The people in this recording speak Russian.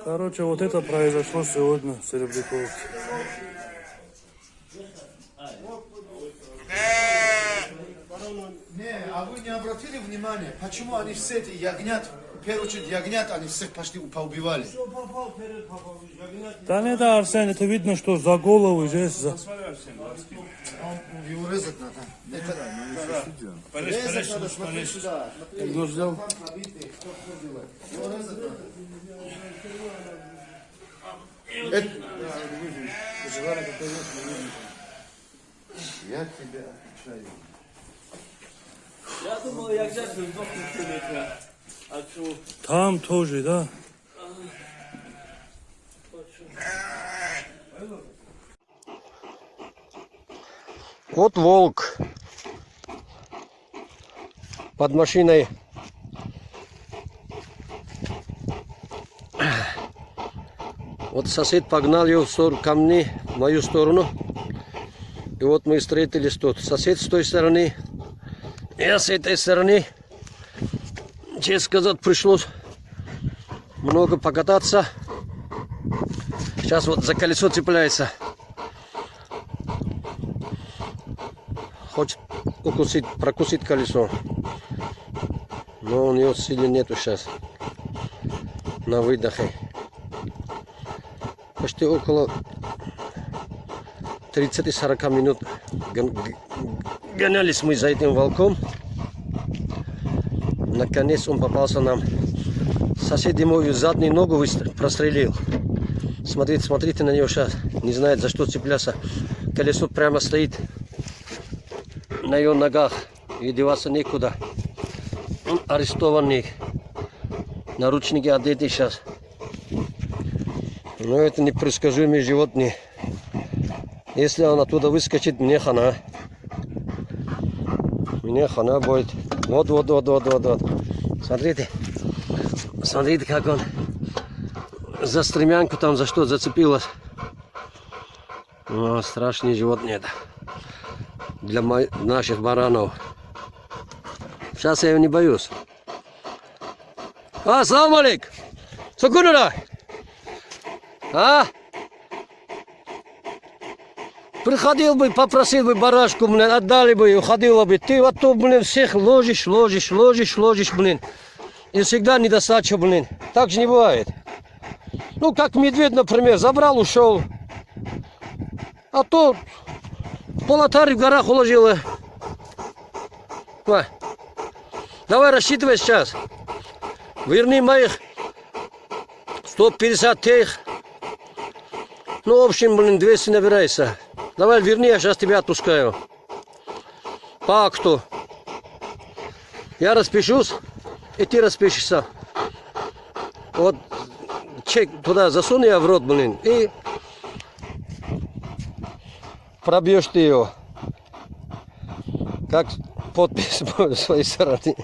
Короче, вот это произошло сегодня в Серебряковке. Не, а вы не обратили внимания, почему они все эти ягнят, в первую очередь ягнят, они всех почти поубивали? Да не, да, Арсен, это видно, что за голову здесь. За... Его резать надо. Резать надо, смотри сюда. Смотри, Кто взял? там пробитый, что делать? Его резать надо. Я тебя отвечаю. Я думал, я взять бы 2 километра. А что? Там тоже, да? Вот волк под машиной. Вот сосед погнал его ко мне, в мою сторону. И вот мы встретились тут. Сосед с той стороны, я с этой стороны. Честно сказать, пришлось много покататься. Сейчас вот за колесо цепляется. Хочет прокусить колесо. Но у него силы нету сейчас. На выдохе. Почти около 30-40 минут гонялись мы за этим волком. Наконец он попался нам. Сосед ему заднюю ногу прострелил. Смотрите на него сейчас. Не знает, за что цепляться. Колесо прямо стоит на его ногах. И деваться некуда. Он арестованный. Наручники одеты сейчас. Но это непредсказуемые животные. Если он оттуда выскочит, мне хана. Мне хана будет. Вот. Смотрите. Смотрите, как он за стремянку там за что зацепилось. О, страшные животные это. Для наших баранов. Сейчас я его не боюсь. Ассаламу алейкум. Сукунура. Приходил бы, попросил бы барашку, блин, отдали бы, уходила бы. Ты вот то, блин, всех ложишь, блин. И всегда недостача, блин. Так же не бывает. Ну, как медведь, например, забрал, ушел. А то полотарь в горах уложила. Давай рассчитывай сейчас. Верни моих 150 тех. Ну, в общем, блин, 200 набирайся. Давай, верни, я сейчас тебя отпускаю. По акту. Я распишусь, и ты распишешься. Вот чек туда засуни я в рот, блин, и пробьешь ты его. Как подпись с своей стороны.